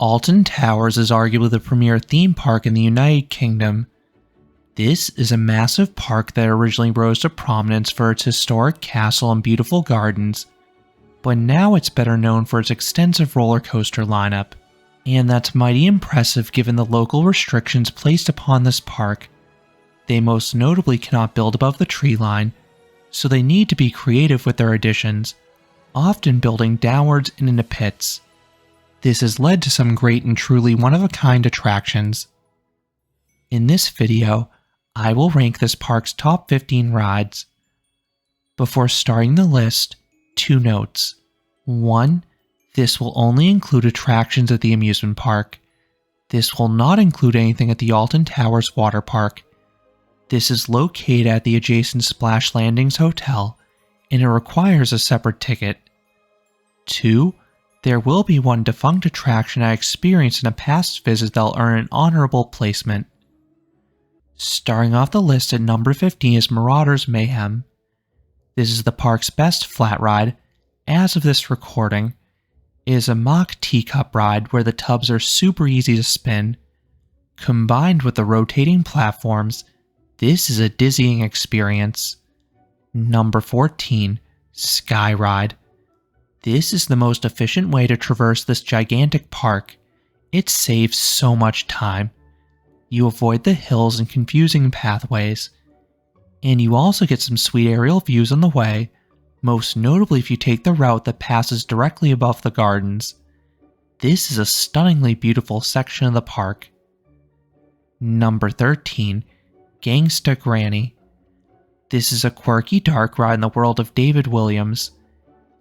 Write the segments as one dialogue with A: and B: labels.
A: Alton Towers is arguably the premier theme park in the United Kingdom. This is a massive park that originally rose to prominence for its historic castle and beautiful gardens, but now it's better known for its extensive roller coaster lineup, and that's mighty impressive given the local restrictions placed upon this park. They most notably cannot build above the tree line, so they need to be creative with their additions, often building downwards and into pits. This has led to some great and truly one-of-a-kind attractions. In this video, I will rank this park's top 15 rides. Before starting the list, 2 notes. 1. This will only include attractions at the amusement park. This will not include anything at the Alton Towers water park. This is located at the adjacent Splash Landings Hotel, and it requires a separate ticket. 2. There will be one defunct attraction I experienced in a past visit that'll earn an honorable placement. Starting off the list at number 15 is Marauders Mayhem. This is the park's best flat ride, as of this recording. It is a mock teacup ride where the tubs are super easy to spin. Combined with the rotating platforms, this is a dizzying experience. Number 14, Sky Ride. This is the most efficient way to traverse this gigantic park. It saves so much time. You avoid the hills and confusing pathways. And you also get some sweet aerial views on the way, most notably if you take the route that passes directly above the gardens. This is a stunningly beautiful section of the park. Number 13, Gangsta Granny. This is a quirky dark ride in the world of David Williams.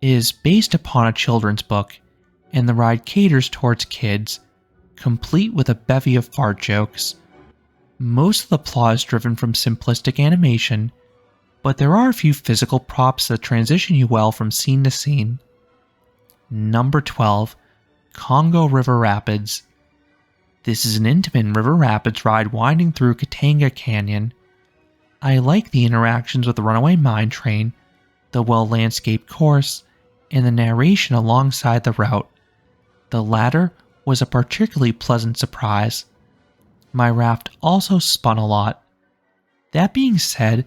A: It is based upon a children's book, and the ride caters towards kids, complete with a bevy of fart jokes. Most of the plot is driven from simplistic animation, but there are a few physical props that transition you well from scene to scene. Number 12, Congo River Rapids. This is an intimate river rapids ride winding through Katanga Canyon. I like the interactions with the runaway mine train, the well-landscaped course, and the narration alongside the route. The latter was a particularly pleasant surprise. My raft also spun a lot. That being said,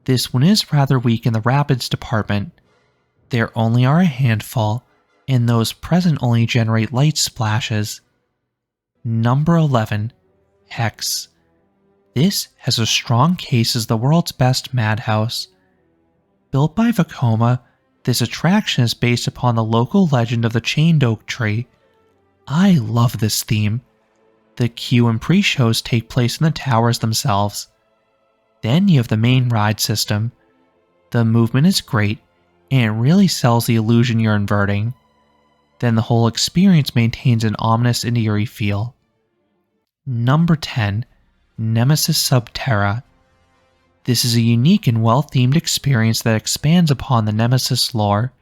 A: this one is rather weak in the rapids department. There only are a handful, and those present only generate light splashes. Number 11, Hex. This has a strong case as the world's best madhouse. Built by Vekoma, this attraction is based upon the local legend of the chained oak tree. I love this theme. The queue and pre-shows take place in the towers themselves. Then you have the main ride system. The movement is great, and it really sells the illusion you're inverting. Then the whole experience maintains an ominous and eerie feel. Number 10, Nemesis Subterra. This is a unique and well-themed experience that expands upon the Nemesis lore.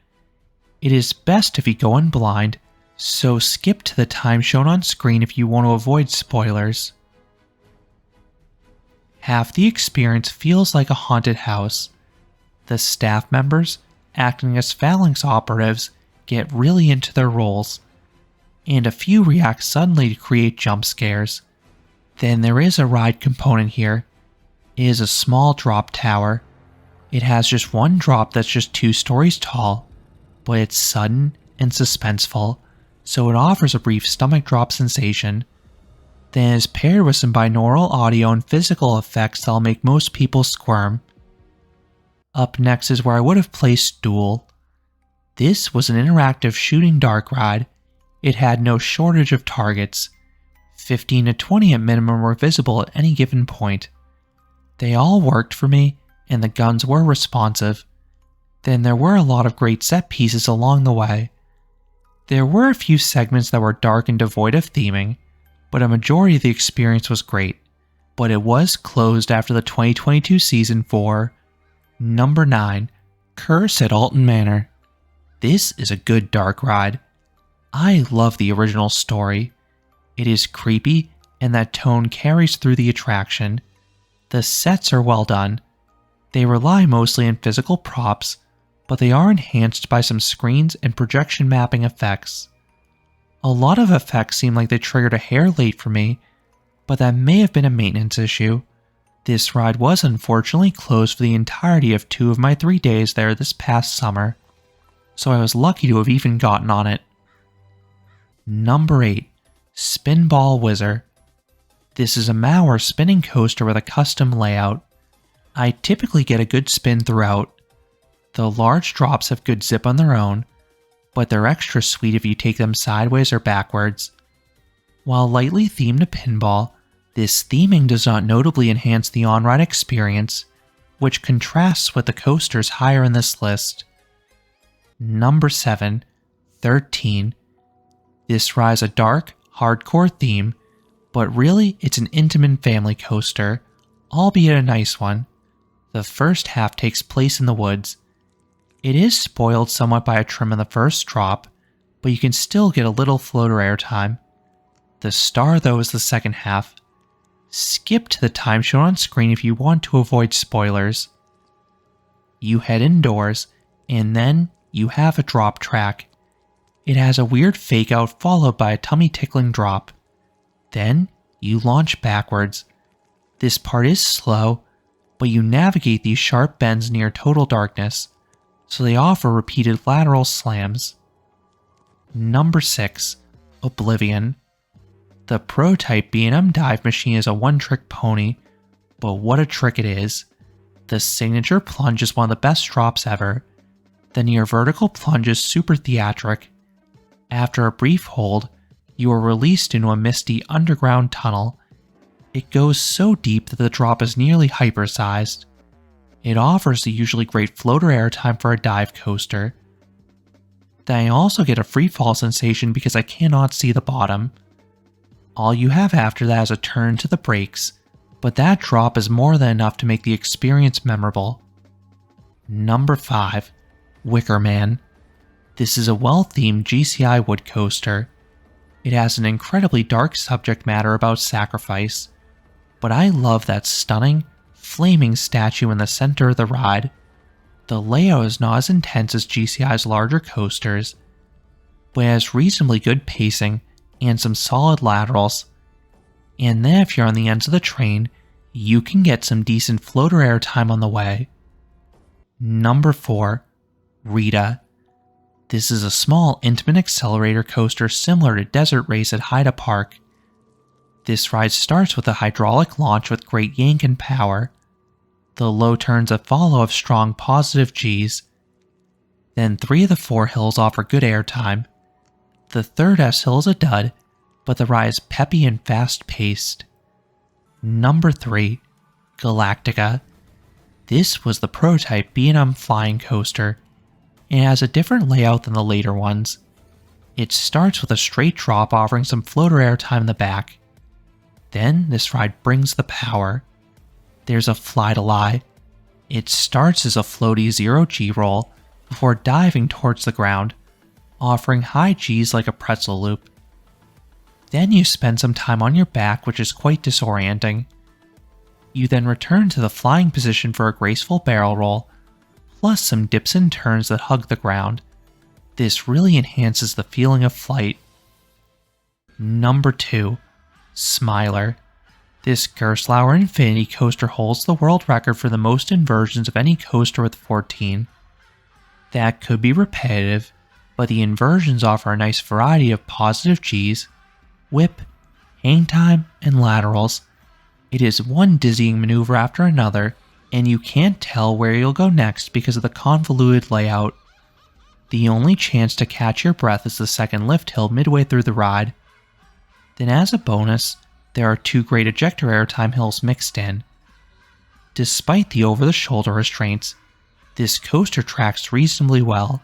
A: It is best if you go in blind, so skip to the time shown on screen if you want to avoid spoilers. Half the experience feels like a haunted house. The staff members, acting as phalanx operatives, get really into their roles, and a few react suddenly to create jump scares. Then there is a ride component here. It is a small drop tower. It has just one drop that's just 2 stories tall, but it's sudden and suspenseful, so it offers a brief stomach drop sensation. Then it is paired with some binaural audio and physical effects that'll make most people squirm. Up next is where I would have placed Duel. This was an interactive shooting dark ride. It had no shortage of targets. 15 to 20 at minimum were visible at any given point. They all worked for me, and the guns were responsive. Then there were a lot of great set pieces along the way. There were a few segments that were dark and devoid of theming, but a majority of the experience was great. But it was closed after the 2022 season for Number 9, Curse at Alton Manor. This is a good dark ride. I love the original story. It is creepy, and that tone carries through the attraction. The sets are well done. They rely mostly on physical props, but they are enhanced by some screens and projection mapping effects. A lot of effects seem like they triggered a hair late for me, but that may have been a maintenance issue. This ride was unfortunately closed for the entirety of 2 of my 3 days there this past summer, so I was lucky to have even gotten on it. Number 8. Spinball Whizer. This is a Mauer spinning coaster with a custom layout. I typically get a good spin throughout. The large drops have good zip on their own, but they're extra sweet if you take them sideways or backwards. While lightly themed to pinball, this theming does not notably enhance the on-ride experience, which contrasts with the coasters higher in this list. Number 7. 13. This rides a dark, hardcore theme, but really it's an intimate family coaster, albeit a nice one. The first half takes place in the woods. It is spoiled somewhat by a trim in the first drop, but you can still get a little floater airtime. The star though is the second half. Skip to the time shown on screen if you want to avoid spoilers. You head indoors, and then you have a drop track. It has a weird fake out followed by a tummy tickling drop. Then you launch backwards. This part is slow, but you navigate these sharp bends near total darkness, so they offer repeated lateral slams. Number 6. Oblivion. The prototype B&M dive machine is a one-trick pony, but what a trick it is. The signature plunge is one of the best drops ever. The near vertical plunge is super theatric. After a brief hold, you are released into a misty underground tunnel. It goes so deep that the drop is nearly hypersized. It offers the usually great floater airtime for a dive coaster. Then I also get a free fall sensation because I cannot see the bottom. All you have after that is a turn to the brakes, but that drop is more than enough to make the experience memorable. Number 5. Wickerman. This is a well-themed GCI wood coaster. It has an incredibly dark subject matter about sacrifice, but I love that stunning, flaming statue in the center of the ride. The layout is not as intense as GCI's larger coasters, but it has reasonably good pacing and some solid laterals. And then if you're on the ends of the train, you can get some decent floater airtime on the way. Number 4. Rita. This is a small, intimate accelerator coaster similar to Desert Race at Haida Park. This ride starts with a hydraulic launch with great yank and power. The low turns that follow have strong positive Gs. Then 3 of the 4 hills offer good airtime. The third S hill is a dud, but the ride is peppy and fast-paced. Number 3. Galactica. This was the prototype B&M flying coaster, and it has a different layout than the later ones. It starts with a straight drop offering some floater airtime in the back. Then this ride brings the power. There's a fly to lie. It starts as a floaty 0G roll before diving towards the ground, offering high Gs like a pretzel loop. Then you spend some time on your back, which is quite disorienting. You then return to the flying position for a graceful barrel roll, plus some dips and turns that hug the ground. This really enhances the feeling of flight. Number 2. Smiler. This Gerstlauer Infinity coaster holds the world record for the most inversions of any coaster with 14. That could be repetitive, but the inversions offer a nice variety of positive Gs, whip, hang time, and laterals. It is one dizzying maneuver after another, and you can't tell where you'll go next because of the convoluted layout. The only chance to catch your breath is the second lift hill midway through the ride. Then as a bonus, there are 2 great ejector airtime hills mixed in. Despite the over-the-shoulder restraints, this coaster tracks reasonably well,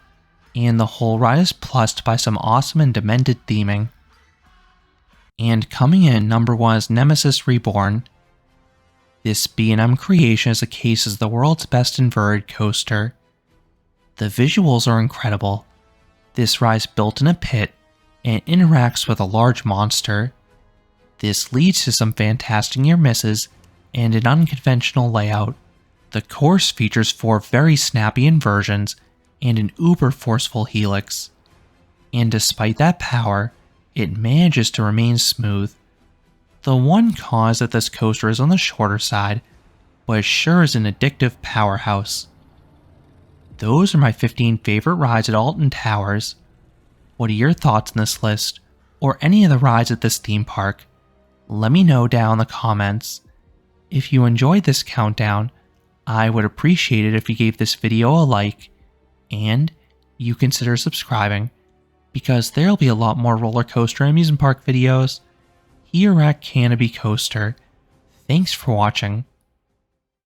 A: and the whole ride is plussed by some awesome and demented theming. And coming in number 1 is Nemesis Reborn. This B&M creation is a case as the world's best inverted coaster. The visuals are incredible. This ride's built in a pit and interacts with a large monster. This leads to some fantastic near misses and an unconventional layout. The course features 4 very snappy inversions and an uber forceful helix. And despite that power, it manages to remain smooth. The one con is that this coaster is on the shorter side, but it sure is an addictive powerhouse. Those are my 15 favorite rides at Alton Towers. What are your thoughts on this list, or any of the rides at this theme park? Let me know down in the comments. If you enjoyed this countdown, I would appreciate it if you gave this video a like, and you consider subscribing, because there'll be a lot more roller coaster and amusement park videos here at Canopy Coaster. Thanks for watching.